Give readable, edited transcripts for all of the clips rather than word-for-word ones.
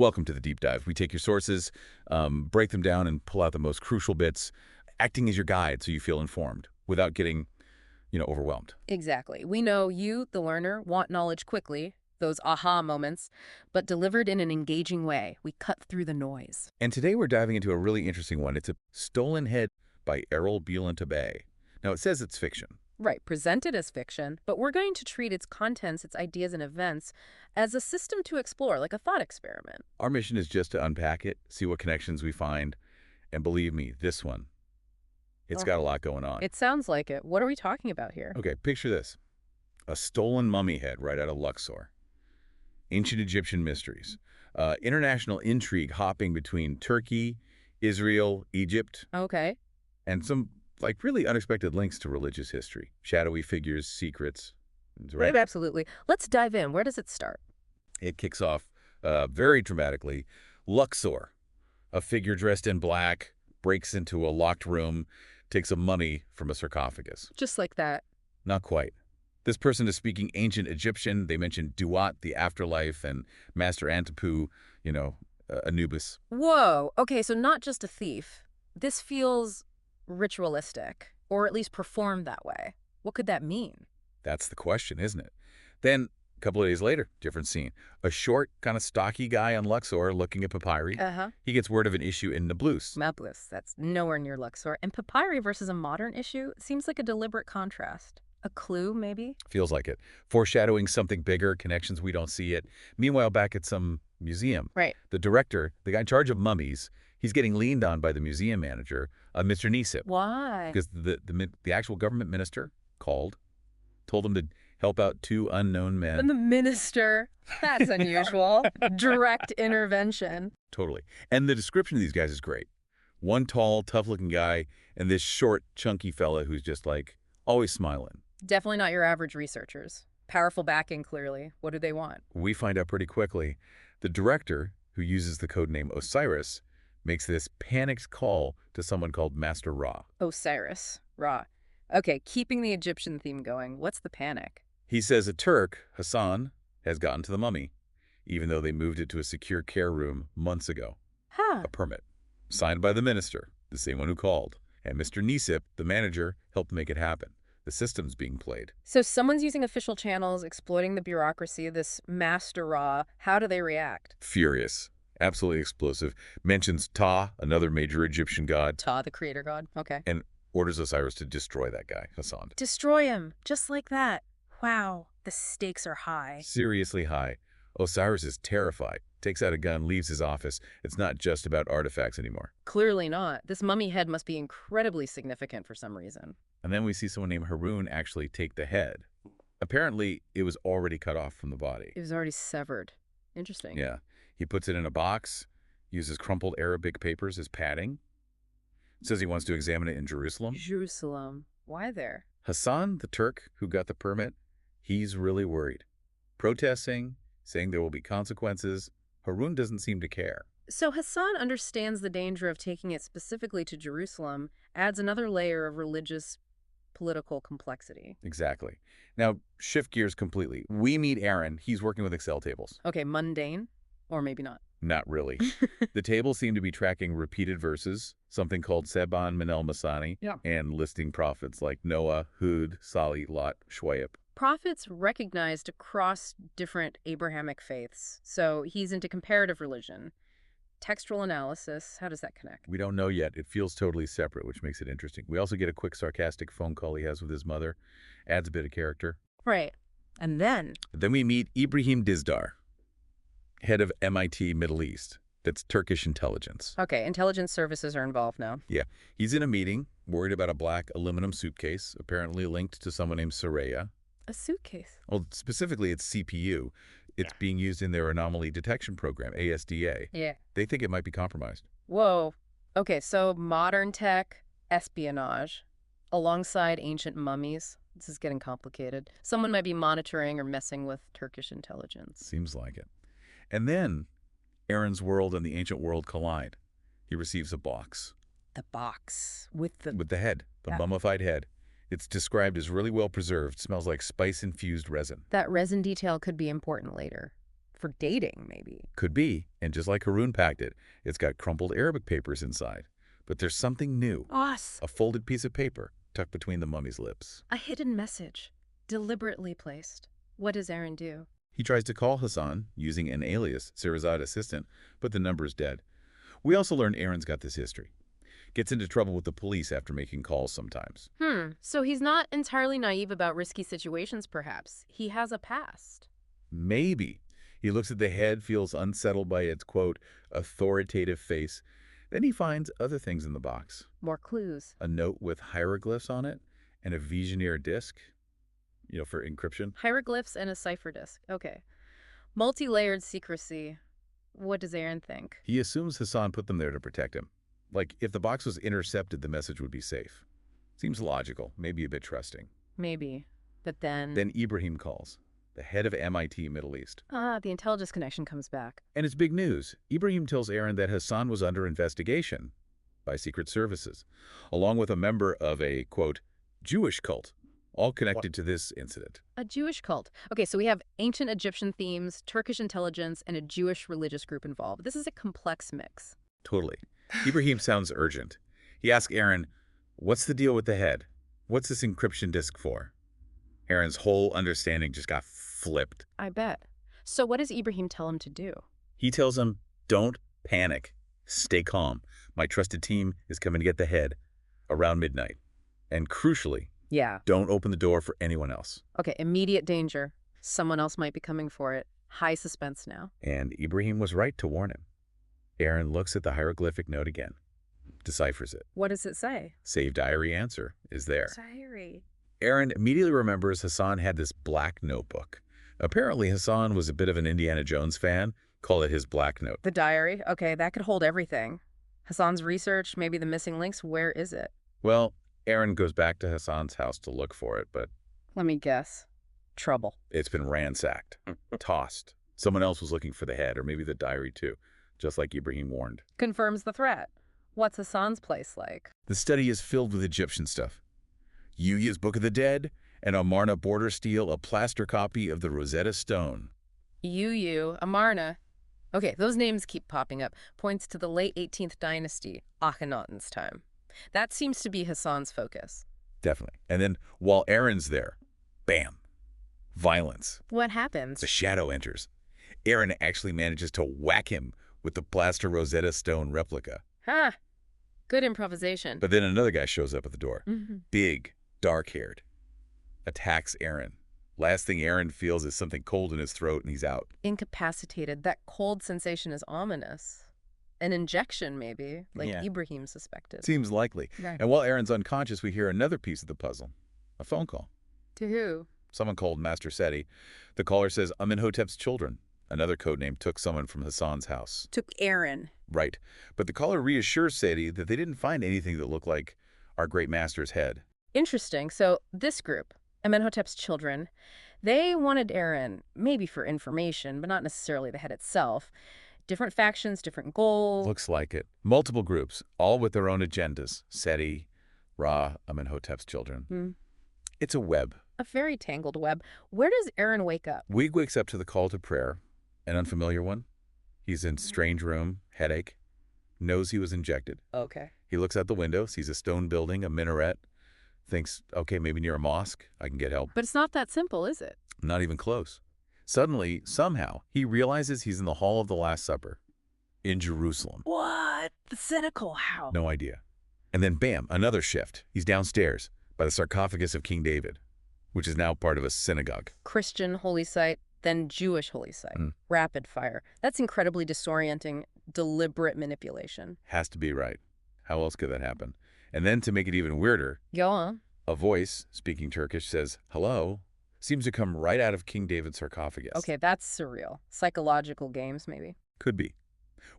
Welcome to the deep dive. We take your sources, break them down, and pull out the most crucial bits, acting as your guide so you feel informed without getting, overwhelmed. Exactly. We know you, the learner, want knowledge quickly, those aha moments, but delivered in an engaging way. We cut through the noise. And today we're diving into a really interesting one. It's a Stolen Head by Errol Buelant-Abbey. Now, it says it's fiction. Right, presented as fiction, but we're going to treat its contents, its ideas and events as a system to explore, like a thought experiment. Our mission is just to unpack it, see what connections we find, and believe me, this one, it's got a lot going on. It sounds like it. What are we talking about here? Okay, picture this. A stolen mummy head right out of Luxor. Ancient Egyptian mysteries. International intrigue hopping between Turkey, Israel, Egypt, Okay. and some really unexpected links to religious history. Shadowy figures, secrets. Right? Absolutely. Let's dive in. Where does it start? It kicks off very dramatically. Luxor, a figure dressed in black, breaks into a locked room, takes a mummy from a sarcophagus. Just like that. Not quite. This person is speaking ancient Egyptian. They mention Duat, the afterlife, and Master Antipu, Anubis. Whoa. Okay, so not just a thief. This feels ritualistic, or at least performed that way. What could that mean? That's the question, isn't it? Then, a couple of days later, different scene. A short, kind of stocky guy on Luxor looking at papyri. He gets word of an issue in Nablus. Nablus, that's nowhere near Luxor. And papyri versus a modern issue seems like a deliberate contrast. A clue, maybe? Feels like it. Foreshadowing something bigger, connections we don't see it. Meanwhile, back at some museum. Right. The director, the guy in charge of mummies, he's getting leaned on by the museum manager, Mr. Nisip. Why? Because the actual government minister told him to help out two unknown men. And the minister. That's unusual. Direct intervention. Totally. And the description of these guys is great. One tall, tough-looking guy, and this short, chunky fella who's just always smiling. Definitely not your average researchers. Powerful backing, clearly. What do they want? We find out pretty quickly. The director, who uses the codename Osiris, makes this panicked call to someone called Master Ra. Osiris. Ra. Okay, keeping the Egyptian theme going. What's the panic? He says a Turk, Hassan, has gotten to the mummy, even though they moved it to a secure care room months ago. Huh. A permit, signed by the minister, the same one who called. And Mr. Nisip, the manager, helped make it happen. The system's being played. So someone's using official channels, exploiting the bureaucracy, this Master Ra. How do they react? Furious. Absolutely explosive. Mentions Ta, another major Egyptian god. Ta, the creator god. Okay. And orders Osiris to destroy that guy, Hassan. Destroy him. Just like that. Wow. The stakes are high. Seriously high. Osiris is terrified. Takes out a gun, leaves his office. It's not just about artifacts anymore. Clearly not. This mummy head must be incredibly significant for some reason. And then we see someone named Harun actually take the head. Apparently, it was already cut off from the body. It was already severed. Interesting. Yeah. He puts it in a box, uses crumpled Arabic papers as padding. Says he wants to examine it in Jerusalem. Jerusalem. Why there? Hassan, the Turk who got the permit, he's really worried. Protesting, saying there will be consequences. Harun doesn't seem to care. So Hassan understands the danger of taking it specifically to Jerusalem, adds another layer of religious, political complexity. Exactly. Now, shift gears completely. We meet Aaron. He's working with Excel tables. Okay, mundane, or maybe not. Not really. The tables seem to be tracking repeated verses, something called Seban Minel Masani, and listing prophets like Noah, Hud, Salih, Lot, Shuaib. Prophets recognized across different Abrahamic faiths, so he's into comparative religion. Textual analysis, how does that connect? We don't know yet. It feels totally separate, which makes it interesting. We also get a quick sarcastic phone call he has with his mother. Adds a bit of character. Right. And then we meet Ibrahim Dizdar, head of MIT Middle East. That's Turkish intelligence. Okay, intelligence services are involved now. Yeah. He's in a meeting, worried about a black aluminum suitcase, apparently linked to someone named Soraya. A suitcase? Well, specifically, it's CPU. It's being used in their anomaly detection program, ASDA. Yeah. They think it might be compromised. Whoa. Okay, so modern tech, espionage, alongside ancient mummies. This is getting complicated. Someone might be monitoring or messing with Turkish intelligence. Seems like it. And then Aaron's world and the ancient world collide. He receives a box. The box with the head, the mummified head. It's described as really well preserved, smells like spice-infused resin. That resin detail could be important later. For dating, maybe. Could be, and just like Haroon packed it, it's got crumpled Arabic papers inside. But there's something new. Us. A folded piece of paper tucked between the mummy's lips. A hidden message. Deliberately placed. What does Aaron do? He tries to call Hassan using an alias, Sirazad assistant, but the number's dead. We also learn Aaron's got this history. Gets into trouble with the police after making calls sometimes. So he's not entirely naive about risky situations, perhaps. He has a past. Maybe. He looks at the head, feels unsettled by its, quote, authoritative face. Then he finds other things in the box. More clues. A note with hieroglyphs on it and a Vigenère disc, for encryption. Hieroglyphs and a cipher disk. Okay. Multi-layered secrecy. What does Aaron think? He assumes Hassan put them there to protect him. Like, if the box was intercepted, the message would be safe. Seems logical, maybe a bit trusting. Maybe. But then... Then Ibrahim calls, the head of MIT Middle East. the intelligence connection comes back. And it's big news. Ibrahim tells Aaron that Hassan was under investigation by secret services, along with a member of a, quote, Jewish cult, all connected to this incident. A Jewish cult. Okay, so we have ancient Egyptian themes, Turkish intelligence, and a Jewish religious group involved. This is a complex mix. Totally. Ibrahim sounds urgent. He asks Aaron, what's the deal with the head? What's this encryption disk for? Aaron's whole understanding just got flipped. I bet. So what does Ibrahim tell him to do? He tells him, don't panic. Stay calm. My trusted team is coming to get the head around midnight. And crucially, don't open the door for anyone else. Okay, immediate danger. Someone else might be coming for it. High suspense now. And Ibrahim was right to warn him. Aaron looks at the hieroglyphic note again, deciphers it. What does it say? Save diary answer is there. Diary. Aaron immediately remembers Hassan had this black notebook. Apparently, Hassan was a bit of an Indiana Jones fan. Call it his black note. The diary? Okay, that could hold everything. Hassan's research, maybe the missing links. Where is it? Well, Aaron goes back to Hassan's house to look for it, but... Let me guess. Trouble. It's been ransacked, tossed. Someone else was looking for the head, or maybe the diary too, just like Ibrahim warned. Confirms the threat. What's Hassan's place like? The study is filled with Egyptian stuff. Yuya's Book of the Dead, and Amarna border steel, a plaster copy of the Rosetta Stone. Amarna. Okay, those names keep popping up. Points to the late 18th dynasty, Akhenaten's time. That seems to be Hassan's focus. Definitely. And then while Aaron's there, bam, violence. What happens? The shadow enters. Aaron actually manages to whack him with the plaster Rosetta Stone replica. Ha! Good improvisation. But then another guy shows up at the door. Mm-hmm. Big, dark-haired. Attacks Aaron. Last thing Aaron feels is something cold in his throat and he's out. Incapacitated. That cold sensation is ominous. An injection, maybe, like Ibrahim suspected. Seems likely. Right. And while Aaron's unconscious, we hear another piece of the puzzle. A phone call. To who? Someone called Master Seti. The caller says, Amenhotep's children. Another codename took someone from Hassan's house. Took Aaron. Right. But the caller reassures Seti that they didn't find anything that looked like our great master's head. Interesting. So this group, Amenhotep's children, they wanted Aaron, maybe for information, but not necessarily the head itself. Different factions, different goals. Looks like it. Multiple groups, all with their own agendas. Seti, Ra, Amenhotep's children. It's a web. A very tangled web. Where does Aaron wake up? We wakes up to the call to prayer. An unfamiliar one. He's in strange room, headache. Knows he was injected. Okay. He looks out the window, sees a stone building, a minaret. Thinks, okay, maybe near a mosque, I can get help. But it's not that simple, is it? Not even close. Suddenly, somehow, he realizes he's in the Hall of the Last Supper in Jerusalem. What? The cynical how? No idea. And then, bam, another shift. He's downstairs by the sarcophagus of King David, which is now part of a synagogue. Christian holy site, then Jewish holy site. Rapid fire. That's incredibly disorienting, deliberate manipulation. Has to be right. How else could that happen? And then to make it even weirder, Go on. a voice, speaking Turkish, says, hello, seems to come right out of King David's sarcophagus. Okay, that's surreal. Psychological games, maybe. Could be.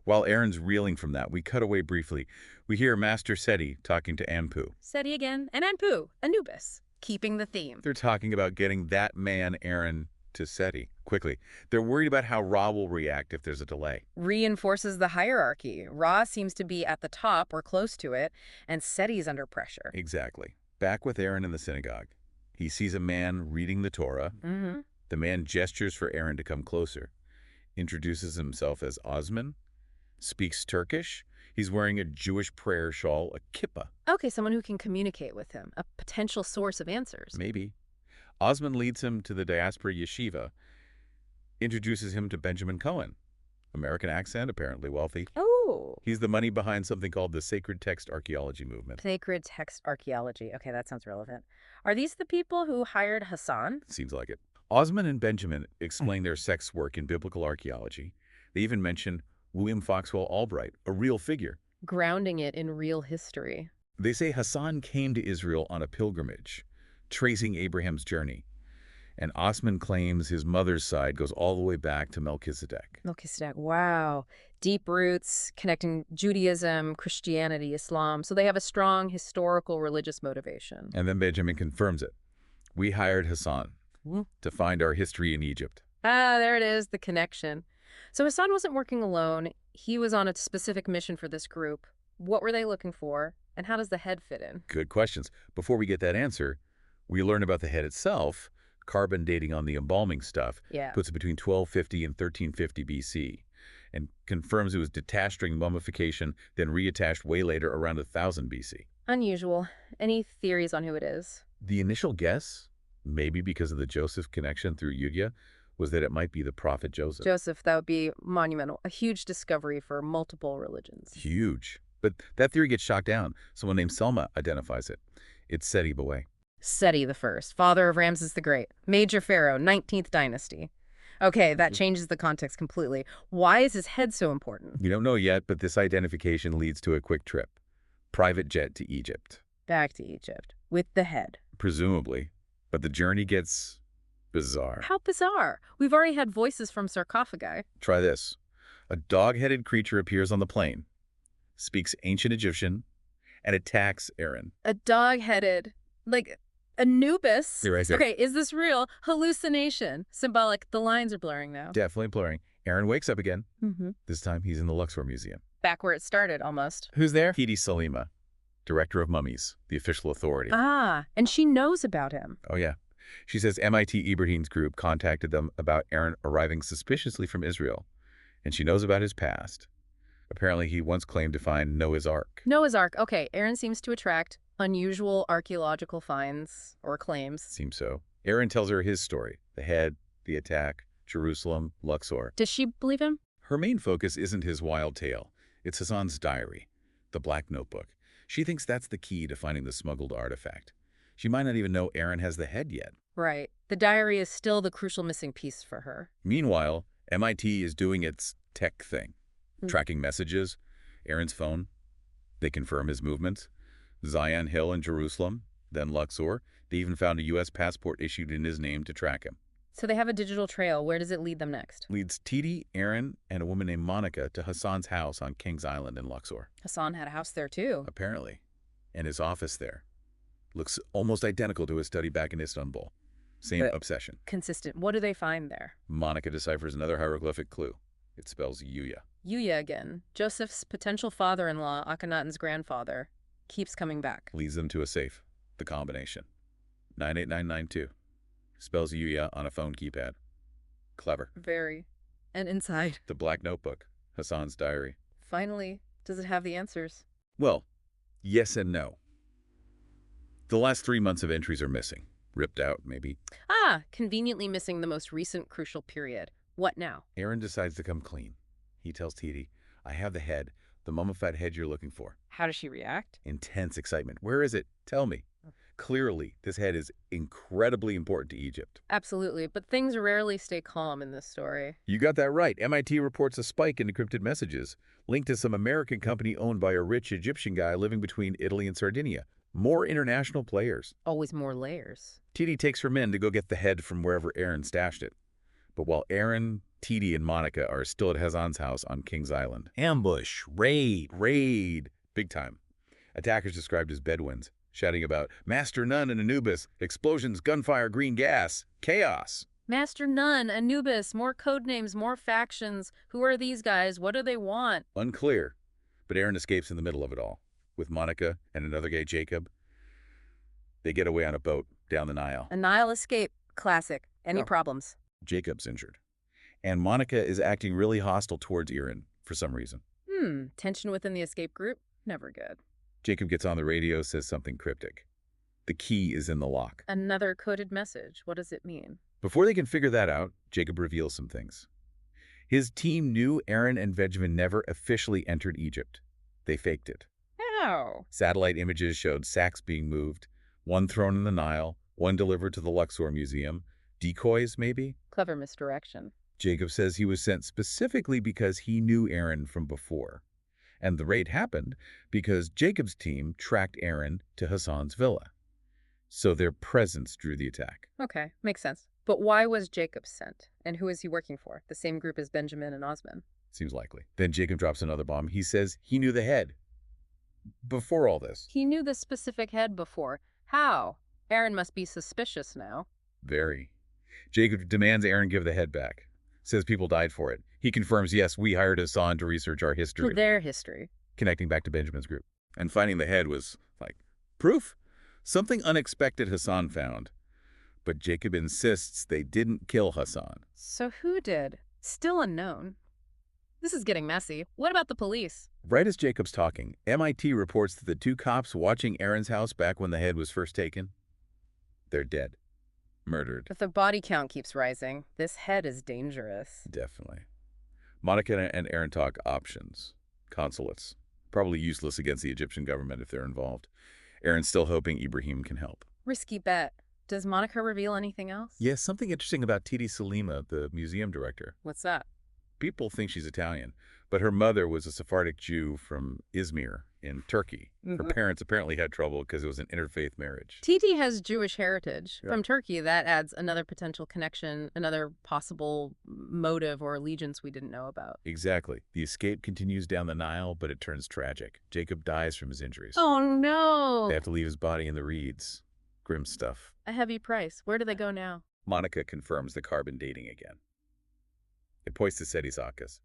While Aaron's reeling from that, we cut away briefly. We hear Master Seti talking to Anpu. Seti again, and Anpu, Anubis, keeping the theme. They're talking about getting that man, Aaron, to Seti quickly. They're worried about how Ra will react if there's a delay. Reinforces the hierarchy. Ra seems to be at the top or close to it, and Seti's under pressure. Exactly. Back with Aaron in the synagogue. He sees a man reading the Torah. The man gestures for Aaron to come closer. introduces himself as Osman, speaks Turkish. He's wearing a Jewish prayer shawl, a kippah, Okay, someone who can communicate with him, a potential source of answers. maybe. Osman leads him to the diaspora yeshiva, introduces him to Benjamin Cohen. American accent, apparently wealthy. Oh. He's the money behind something called the Sacred Text Archaeology Movement. Sacred text archaeology. Okay, that sounds relevant. Are these the people who hired Hassan? Seems like it. Osman and Benjamin explain their sex work in biblical archaeology. They even mention William Foxwell Albright, a real figure. Grounding it in real history. They say Hassan came to Israel on a pilgrimage, tracing Abraham's journey. And Osman claims his mother's side goes all the way back to Melchizedek. Melchizedek, wow. Deep roots connecting Judaism, Christianity, Islam. So they have a strong historical religious motivation. And then Benjamin confirms it. We hired Hassan to find our history in Egypt. Ah, there it is, the connection. So Hassan wasn't working alone. He was on a specific mission for this group. What were they looking for? And how does the head fit in? Good questions. Before we get that answer, we learn about the head itself. Carbon dating on the embalming stuff Yeah. puts it between 1250 and 1350 BC and confirms it was detached during mummification, then reattached way later around 1000 BC. Unusual. Any theories on who it is? The initial guess, maybe because of the Joseph connection through Judea, was that it might be the prophet Joseph. Joseph, that would be monumental. A huge discovery for multiple religions. Huge. But that theory gets shot down. Someone named Selma identifies it. It's Seti Baway. Seti the First, father of Ramses the Great, major pharaoh, 19th dynasty. Okay, that changes the context completely. Why is his head so important? We don't know yet, but this identification leads to a quick trip. Private jet to Egypt. Back to Egypt, with the head. Presumably. But the journey gets bizarre. How bizarre. We've already had voices from sarcophagi. Try this. A dog-headed creature appears on the plane, speaks ancient Egyptian, and attacks Aaron. A dog-headed, like Anubis. You're right there. Okay, is this real? Hallucination. Symbolic. The lines are blurring now. Definitely blurring. Aaron wakes up again. Mm-hmm. This time he's in the Luxor Museum. Back where it started, almost. Who's there? Hidi Salima, director of mummies, the official authority. Ah, and she knows about him. Oh, yeah. She says MIT Ibrahim's group contacted them about Aaron arriving suspiciously from Israel, and she knows about his past. Apparently, he once claimed to find Noah's Ark. Noah's Ark. Okay, Aaron seems to attract unusual archaeological finds or claims. Seems so. Aaron tells her his story, the head, the attack, Jerusalem, Luxor. Does she believe him? Her main focus isn't his wild tale. It's Hassan's diary, the black notebook. She thinks that's the key to finding the smuggled artifact. She might not even know Aaron has the head yet. Right. The diary is still the crucial missing piece for her. Meanwhile, MIT is doing its tech thing, Mm. tracking messages, Aaron's phone. They confirm his movements. Zion Hill in Jerusalem, then Luxor. They even found a U.S. passport issued in his name to track him. So they have a digital trail. Where does it lead them next? Leads Titi, Aaron, and a woman named Monica to Hassan's house on Kings Island in Luxor, Hassan had a house there too. apparently, and his office there. Looks almost identical to his study back in Istanbul. Same But- obsession. Consistent. What do they find there? Monica deciphers another hieroglyphic clue. It spells Yuya. Yuya again. Joseph's potential father-in-law, Akhenaten's grandfather, keeps coming back. Leads them to a safe. The combination. 98992. Spells Yuya on a phone keypad. Clever. Very. And inside. The black notebook. Hassan's diary. Finally, does it have the answers? Well, yes and no. The last 3 months of entries are missing. Ripped out, maybe. Ah, conveniently missing the most recent crucial period. What now? Aaron decides to come clean. He tells Titi, I have the head, the mummified head you're looking for. How does she react? Intense excitement. Where is it? Tell me. Clearly, this head is incredibly important to Egypt. Absolutely, but things rarely stay calm in this story. You got that right. MIT reports a spike in encrypted messages linked to some American company owned by a rich Egyptian guy living between Italy and Sardinia. More international players. Always more layers. Titi takes her men to go get the head from wherever Aaron stashed it. But while Aaron, Titi, and Monica are still at Hassan's house on Kings Island. Ambush, raid, big time. Attackers described as Bedouins, shouting about Master Nun and Anubis, explosions, gunfire, green gas, chaos. Master Nun, Anubis, more code names, more factions. Who are these guys? What do they want? Unclear, but Aaron escapes in the middle of it all. With Monica and another guy, Jacob. They get away on a boat down the Nile. A Nile escape. Classic. Any Oh. problems? Jacob's injured. And Monica is acting really hostile towards Aaron for some reason. Tension within the escape group? Never good. Jacob gets on the radio, says something cryptic. The key is in the lock. Another coded message. What does it mean? Before they can figure that out, Jacob reveals some things. His team knew Aaron and Benjamin never officially entered Egypt. They faked it. How? Satellite images showed sacks being moved, one thrown in the Nile, one delivered to the Luxor Museum. Decoys, maybe? Clever misdirection. Jacob says he was sent specifically because he knew Aaron from before. And the raid happened because Jacob's team tracked Aaron to Hassan's villa. So their presence drew the attack. Okay, makes sense. But why was Jacob sent? And who is he working for? The same group as Benjamin and Osman? Seems likely. Then Jacob drops another bomb. He says he knew the head. Before all this. He knew the specific head before. How? Aaron must be suspicious now. Very. Jacob demands Aaron give the head back. Says people died for it. He confirms, yes, we hired Hassan to research our history. Their history. Connecting back to Benjamin's group. And finding the head was, like, proof? Something unexpected Hassan found. But Jacob insists they didn't kill Hassan. So who did? Still unknown. This is getting messy. What about the police? Right as Jacob's talking, MIT reports that the two cops watching Aaron's house back when the head was first taken, they're dead. Murdered. If the body count keeps rising, this head is dangerous. Definitely. Monica and Aaron talk options. Consulates. Probably useless against the Egyptian government if they're involved. Aaron's still hoping Ibrahim can help. Risky bet. Does Monica reveal anything else? Yes, something interesting about Titi Salima, the museum director. What's that? People think she's Italian, but her mother was a Sephardic Jew from Izmir in Turkey. Her parents apparently had trouble because it was an interfaith marriage. Titi has Jewish heritage. Yeah. From Turkey, that adds another potential connection, another possible motive or allegiance we didn't know about. Exactly. The escape continues down the Nile, but it turns tragic. Jacob dies from his injuries. Oh, no. They have to leave his body in the reeds. Grim stuff. A heavy price. Where do they go now? Monica confirms the carbon dating again. It points to Seti's Akkas.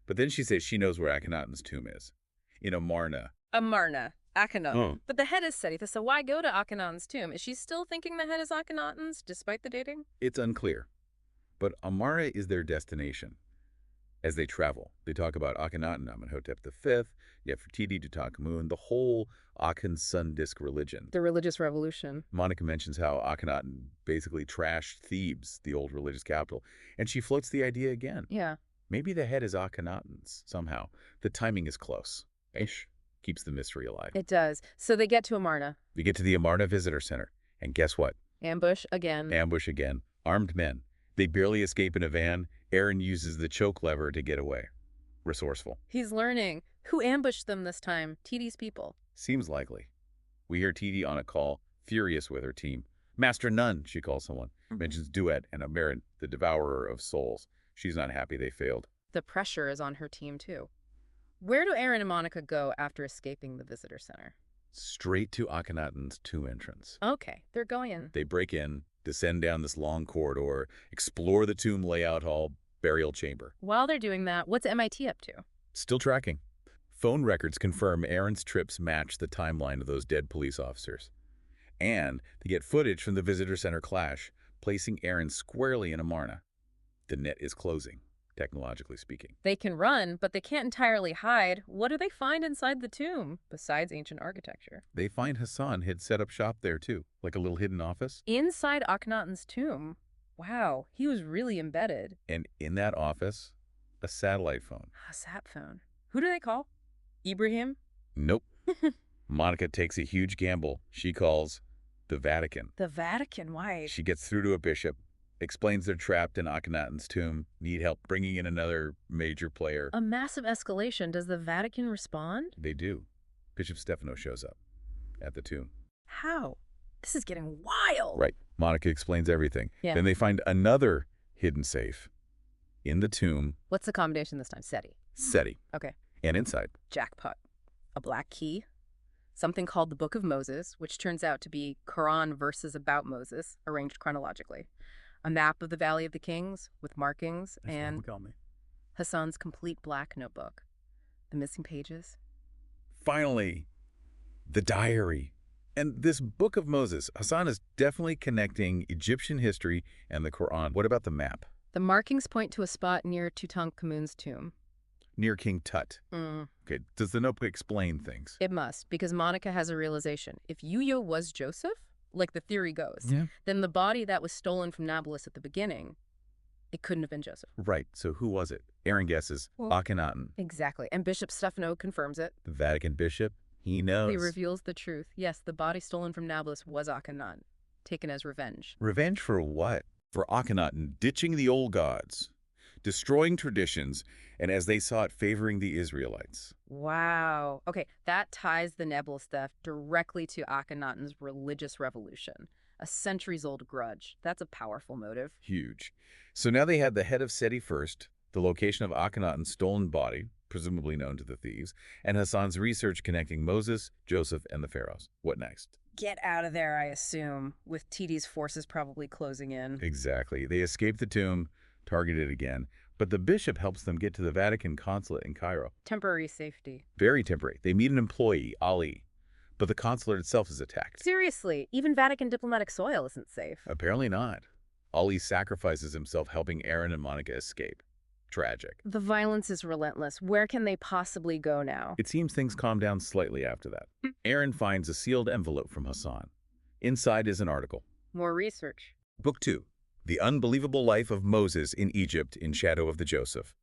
But then she says she knows where Akhenaten's tomb is. In Amarna. Amarna. Akhenaten. Oh. But the head is Seti, so why go to Akhenaten's tomb? Is she still thinking the head is Akhenaten's, despite the dating? It's unclear. But Amarna is their destination. As they travel, they talk about Akhenaten, Amenhotep V, Nefertiti, Tutankhamun, the whole Akhun sun disk religion. The religious revolution. Monica mentions how Akhenaten basically trashed Thebes, the old religious capital, and she floats the idea again. Yeah. Maybe the head is Akhenaten's, somehow. The timing is close. Ish keeps the mystery alive. It does. So they get to Amarna. We get to the Amarna Visitor Center, and guess what? Ambush again. Ambush again. Armed men. They barely escape in a van. Aaron uses the choke lever to get away. Resourceful. He's learning. Who ambushed them this time? Titi's people. Seems likely. We hear Titi on a call, furious with her team. Master Nun, she calls someone. Mentions Duet and Amerin, the devourer of souls. She's not happy they failed. The pressure is on her team, too. Where do Aaron and Monica go after escaping the visitor center? Straight to Akhenaten's tomb entrance. Okay, they're going in. They break in, descend down this long corridor, explore the tomb layout hall, burial chamber. While they're doing that, what's MIT up to? Still tracking. Phone records confirm Aaron's trips match the timeline of those dead police officers. And they get footage from the visitor center clash, placing Aaron squarely in Amarna. The net is closing, technologically speaking. They can run, but they can't entirely hide. What do they find inside the tomb, besides ancient architecture? They find Hassan had set up shop there too, like a little hidden office. Inside Akhenaten's tomb? Wow, he was really embedded. And in that office, a satellite phone. A sat phone. Who do they call? Ibrahim? Nope. Monica takes a huge gamble. She calls the Vatican. The Vatican? Why? She gets through to a bishop, explains they're trapped in Akhenaten's tomb, need help bringing in another major player. A massive escalation. Does the Vatican respond? They do. Bishop Stefano shows up at the tomb. How? This is getting wild. Right. Monica explains everything. Yeah. Then they find another hidden safe in the tomb. What's the combination this time? Seti. Seti. Okay. And inside. Jackpot. A black key. Something called the Book of Moses, which turns out to be Quran verses about Moses, arranged chronologically. A map of the Valley of the Kings with markings, and Hassan's complete black notebook. The missing pages. Finally, the diary. And this Book of Moses, Hassan is definitely connecting Egyptian history and the Quran. What about the map? The markings point to a spot near Tutankhamun's tomb. Near King Tut. Okay, does the notebook explain things? It must, because Monica has a realization. If Yuya was Joseph, like the theory goes, then the body that was stolen from Nablus at the beginning, it couldn't have been Joseph. Right, so who was it? Aaron guesses Akhenaten. Exactly, and Bishop Stefano confirms it. The Vatican bishop? He knows. He reveals the truth. Yes, the body stolen from Nablus was Akhenaten, taken as revenge. Revenge for what? For Akhenaten ditching the old gods, destroying traditions, and as they saw it, favoring the Israelites. Wow. Okay, that ties the Nablus theft directly to Akhenaten's religious revolution, a centuries-old grudge. That's a powerful motive. Huge. So now they had the head of Seti first, the location of Akhenaten's stolen body, presumably known to the thieves, and Hassan's research connecting Moses, Joseph, and the pharaohs. What next? Get out of there, I assume, with TD's forces probably closing in. Exactly. They escape the tomb, targeted again, but the bishop helps them get to the Vatican consulate in Cairo. Temporary safety. Very temporary. They meet an employee, Ali, but the consulate itself is attacked. Seriously, even Vatican diplomatic soil isn't safe. Apparently not. Ali sacrifices himself helping Aaron and Monica escape. Tragic. The violence is relentless. Where can they possibly go now? It seems things calm down slightly after that. Aaron finds a sealed envelope from Hassan. Inside is an article. More research. Book 2. The Unbelievable Life of Moses in Egypt in Shadow of the Joseph.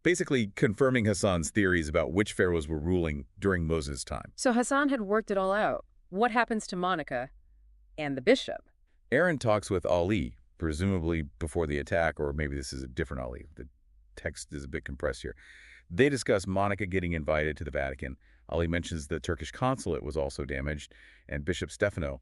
Basically confirming Hassan's theories about which pharaohs were ruling during Moses' time. So Hassan had worked it all out. What happens to Monica and the bishop? Aaron talks with Ali, presumably before the attack, or maybe this is a different Ali. The text is a bit compressed here. They discuss Monica getting invited to the Vatican. Ali mentions the Turkish consulate was also damaged, and Bishop Stefano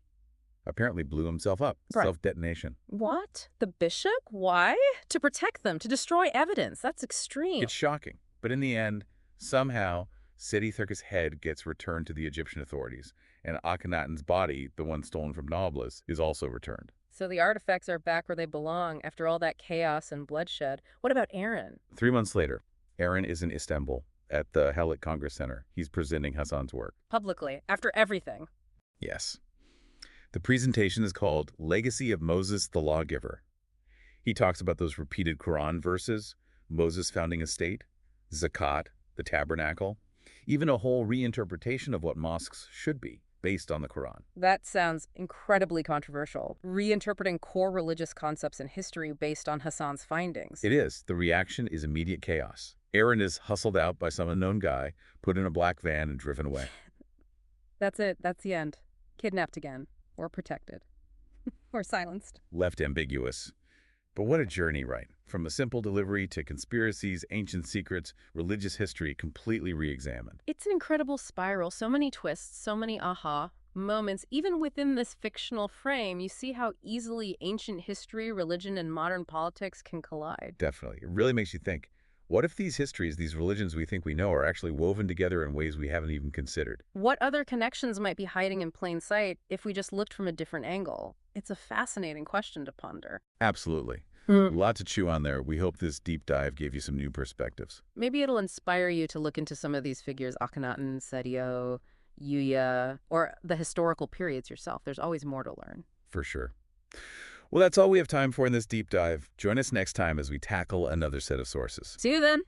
apparently blew himself up. Right. Self-detonation. What? The bishop? Why? To protect them, to destroy evidence. That's extreme. It's shocking. But in the end, somehow, Seti Thurka's head gets returned to the Egyptian authorities, and Akhenaten's body, the one stolen from Nablus, is also returned. So the artifacts are back where they belong after all that chaos and bloodshed. What about Aaron? 3 months later, Aaron is in Istanbul at the Helit Congress Center. He's presenting Hassan's work. Publicly, after everything. Yes. The presentation is called Legacy of Moses the Lawgiver. He talks about those repeated Quran verses, Moses founding a state, zakat, the tabernacle, even a whole reinterpretation of what mosques should be based on the Quran. That sounds incredibly controversial. Reinterpreting core religious concepts in history based on Hassan's findings. It is. The reaction is immediate chaos. Aaron is hustled out by some unknown guy, put in a black van, and driven away. That's it. That's the end. Kidnapped again. Or protected. Or silenced. Left ambiguous. But what a journey, right? From a simple delivery to conspiracies, ancient secrets, religious history completely re-examined. It's an incredible spiral. So many twists, so many aha moments. Even within this fictional frame, you see how easily ancient history, religion, and modern politics can collide. Definitely. It really makes you think, what if these histories, these religions we think we know, are actually woven together in ways we haven't even considered? What other connections might be hiding in plain sight if we just looked from a different angle? It's a fascinating question to ponder. Absolutely. A lot to chew on there. We hope this deep dive gave you some new perspectives. Maybe it'll inspire you to look into some of these figures, Akhenaten, Setio, Yuya, or the historical periods yourself. There's always more to learn. For sure. Well, that's all we have time for in this deep dive. Join us next time as we tackle another set of sources. See you then.